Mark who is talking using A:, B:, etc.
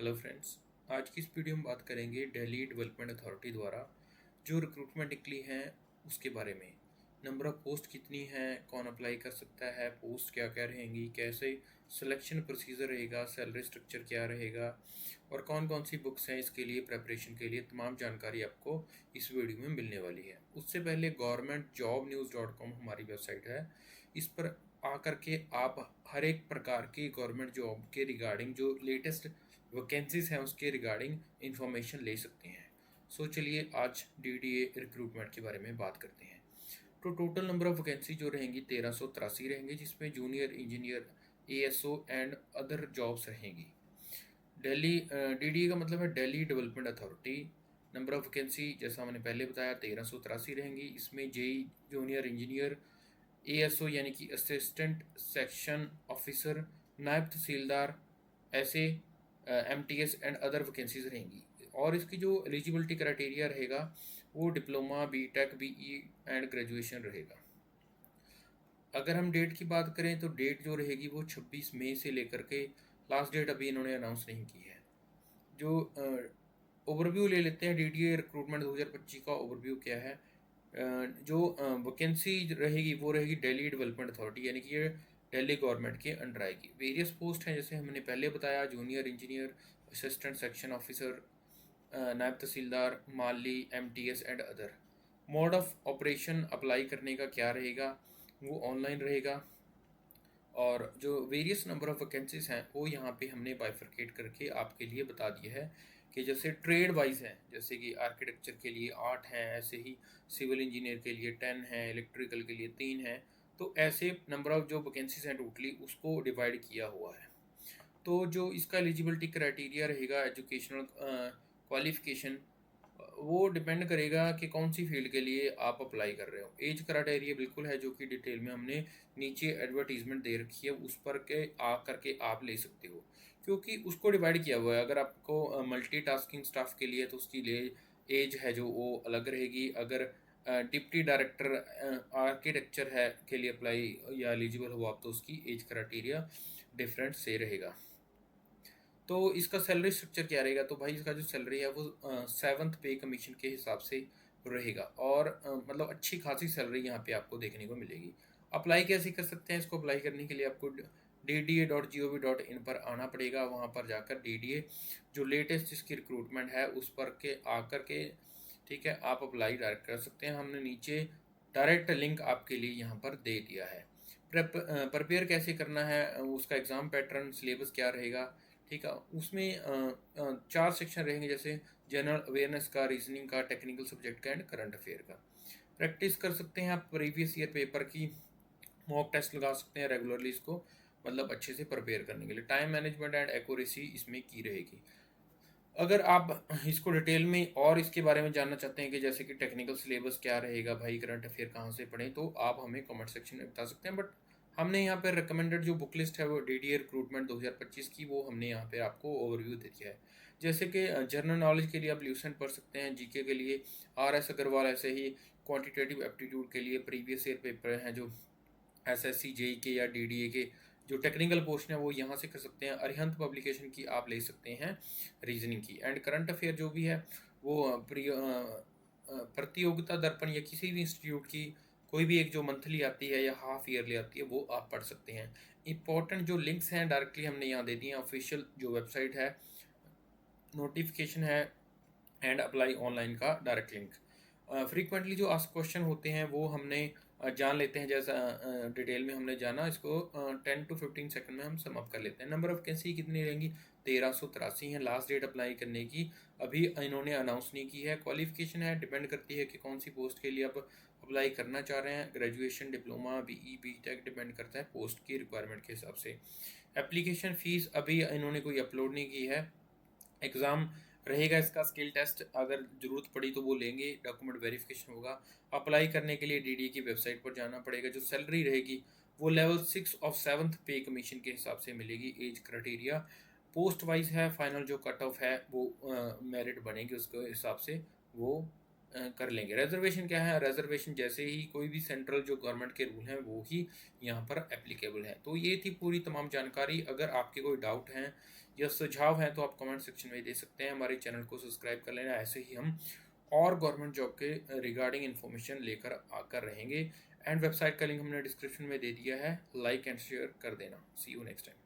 A: Hello friends. आज की इस वीडियो में बात करेंगे दिल्ली डेवलपमेंट अथॉरिटी द्वारा जो रिक्रूटमेंट निकली है उसके बारे में। नंबर ऑफ पोस्ट कितनी है, कौन अप्लाई कर सकता है, पोस्ट क्या क्या रहेंगी, कैसे सिलेक्शन प्रोसीजर रहेगा, सैलरी स्ट्रक्चर क्या रहेगा और कौन कौन सी बुक्स हैं इसके लिए प्रेपरेशन के लिए, तमाम जानकारी आपको इस वीडियो में मिलने वाली है। उससे पहले governmentjobnews.com हमारी वेबसाइट है। इस पर आकर के आप हर एक प्रकार की गवर्नमेंट जॉब के रिगार्डिंग जो लेटेस्ट वैकेंसीज हैं उसके रिगार्डिंग इंफॉर्मेशन ले सकते हैं। सो चलिए आज डीडीए रिक्रूटमेंट के बारे में बात करते हैं। तो टोटल नंबर ऑफ वैकेंसी जो रहेंगी 1383 रहेंगी, जिसमें junior engineer, ASO and other jobs रहेंगी। दिल्ली डीडीए का मतलब है Delhi development authority. Number of vacancy जैसा मैंने पहले बताया 1383 रहेंगी। इसमें जेई जूनियर इंजीनियर, एएसओ यानी कि असिस्टेंट सेक्शन ऑफिसर, नायब तहसीलदार, ऐसे एमटीएस एंड अदर वैकेंसीज रहेंगी। और इसकी जो एलिजिबिलिटी क्राइटेरिया रहेगा वो diploma, BTech, BE and graduation रहेगा। अगर हम डेट की बात करें तो डेट जो रहेगी वो 26 मई से लेकर के लास्ट डेट अभी इन्होंने अनाउंस नहीं की है। जो ओवरव्यू ले लेते हैं डीडीए रिक्रूटमेंट 2025 का ओवरव्यू क्या है। जो वैकेंसी रहेगी वो रहेगी दिल्ली डेवलपमेंट अथॉरिटी, यानी कि ये दिल्ली गवर्नमेंट के अंडर आएगी। वेरियस पोस्ट हैं जैसे हमने पहले बताया, junior engineer, assistant section officer, नायब तहसीलदार, माली, MTS and other. Mode of operation apply करने का क्या रहेगा, वो ऑनलाइन रहेगा। और जो वेरियस नंबर ऑफ वैकेंसीज हैं वो यहाँ पे हमने बाइफरकेट करके आपके लिए बता दिया है कि जैसे ट्रेड वाइज हैं, जैसे कि आर्किटेक्चर के लिए 8 हैं, ऐसे ही सिविल इंजीनियर के लिए 10 हैं, इलेक्ट्रिकल के लिए 3 हैं। तो ऐसे नंबर ऑफ जो वैकेंसीज हैं टोटली उसको डिवाइड किया हुआ है। तो जो इसका एलिजिबिलिटी क्राइटेरिया रहेगा, एजुकेशनल क्वालिफिकेशन, वो डिपेंड करेगा कि कौन सी फील्ड के लिए आप अप्लाई कर रहे हो। एज क्राइटेरिया बिल्कुल है जो कि डिटेल में हमने नीचे एडवर्टीजमेंट दे रखी है, उस पर के आ करके आप ले सकते हो, क्योंकि उसको डिवाइड किया हुआ है। अगर आपको मल्टीटास्किंग स्टाफ के लिए तो उसकी एज है जो वो अलग रहेगी। अगर डिप्टी डायरेक्टर आर्किटेक्चर है के लिए अप्लाई या एलिजिबल हो आप तो उसकी एज क्राइटेरिया डिफरेंट से रहेगा। तो इसका सैलरी स्ट्रक्चर क्या रहेगा, तो भाई इसका जो सैलरी है वो 7th पे कमीशन के हिसाब से रहेगा। और मतलब अच्छी खासी सैलरी यहाँ पे आपको देखने को मिलेगी। अप्लाई कैसे कर सकते हैं, इसको अप्लाई करने के लिए आपको dda.gov.in पर आना पड़ेगा। वहाँ पर जाकर डीडीए जो लेटेस्ट जिसकी रिक्रूटमेंट है उस पर के आकर के, ठीक है, आप अप्लाई डायरेक्ट कर सकते हैं। हमने नीचे डायरेक्ट लिंक आपके लिए यहाँ पर दे दिया है। प्रिपेयर कैसे करना है, उसका एग्ज़ाम पैटर्न, सिलेबस क्या रहेगा, ठीक है। उसमें 4 सेक्शन रहेंगे, जैसे जनरल अवेयरनेस का, रीजनिंग का, टेक्निकल सब्जेक्ट का एंड करंट अफेयर का। प्रैक्टिस कर सकते हैं आप प्रीवियस ईयर पेपर की, मॉक टेस्ट लगा सकते हैं रेगुलरली इसको, मतलब अच्छे से प्रिपेयर करने के लिए। टाइम मैनेजमेंट एंड एक्यूरेसी इसमें की रहेगी। अगर आप इसको डिटेल में और इसके बारे में जानना चाहते हैं कि जैसे कि टेक्निकल सिलेबस क्या रहेगा, भाई करंट अफेयर कहाँ से पढ़ें, तो आप हमें कमेंट सेक्शन में बता सकते हैं। बट हमने यहाँ पे रिकमेंडेड जो बुक लिस्ट है वो डीडीए रिक्रूटमेंट 2025 की, वो हमने यहाँ पे आपको ओवरव्यू दे दिया है। जैसे कि जनरल नॉलेज के लिए आप ल्यूसेंट पढ़ सकते हैं, जीके के लिए आरएस अग्रवाल, ऐसे ही क्वांटिटेटिव एप्टीट्यूड के लिए प्रीवियस ईयर पेपर हैं जो एसएससी जेई के या डीडीए के जो टेक्निकल पोर्शन है वो यहाँ से कर सकते हैं। अरिहंत पब्लिकेशन की आप ले सकते हैं रीजनिंग की। एंड करंट अफेयर जो भी है वो प्रतियोगिता दर्पण या किसी भी इंस्टीट्यूट की कोई भी एक जो मंथली आती है या हाफ ईयरली आती है वो आप पढ़ सकते हैं। इंपॉर्टेंट जो लिंक्स हैं डायरेक्टली हमने यहाँ दे दिए हैं। ऑफिशियल जो वेबसाइट है, नोटिफिकेशन है एंड अप्लाई ऑनलाइन का डायरेक्ट लिंक। फ्रीक्वेंटली जो आस्क क्वेश्चन होते हैं वो हमने जान लेते हैं, जैसा डिटेल में हमने जाना, इसको 10 to 15 सेकंड में हम सम अप कर लेते हैं। नंबर ऑफ वैकेंसी कितनी रहेंगी, 1383 है। लास्ट डेट अप्लाई करने की अभी इन्होंने अनाउंस नहीं की है। क्वालिफिकेशन है, डिपेंड करती है कि कौन सी पोस्ट के लिए आप अप्लाई करना चाह रहे हैं। Graduation, diploma, BE, BTech, depend करता है पोस्ट की रिक्वायरमेंट के हिसाब से। एप्लीकेशन फ़ीस अभी इन्होंने कोई अपलोड नहीं की है। एग्ज़ाम रहेगा इसका, स्किल टेस्ट अगर ज़रूरत पड़ी तो वो लेंगे, डॉक्यूमेंट वेरिफिकेशन होगा। अप्लाई करने के लिए डीडीए की वेबसाइट पर जाना पड़ेगा। जो सैलरी रहेगी वो लेवल 6 ऑफ 7th पे कमीशन के हिसाब से मिलेगी। एज क्राइटेरिया पोस्ट वाइज है, फाइनल जो कट ऑफ है वो मेरिट बनेगी उसके हिसाब से वो कर लेंगे। रिजर्वेशन क्या है, रिजर्वेशन जैसे ही कोई भी सेंट्रल जो गवर्नमेंट के रूल हैं वो ही यहाँ पर एप्लीकेबल है। तो ये थी पूरी तमाम जानकारी। अगर आपके कोई डाउट हैं या सुझाव हैं तो आप कमेंट सेक्शन में दे सकते हैं। हमारे चैनल को सब्सक्राइब कर लेना, ऐसे ही हम और गवर्नमेंट जॉब के रिगार्डिंग इन्फॉर्मेशन लेकर आकर रहेंगे। एंड वेबसाइट का लिंक हमने डिस्क्रिप्शन में दे दिया है, लाइक एंड शेयर कर देना। सी यू नेक्स्ट टाइम।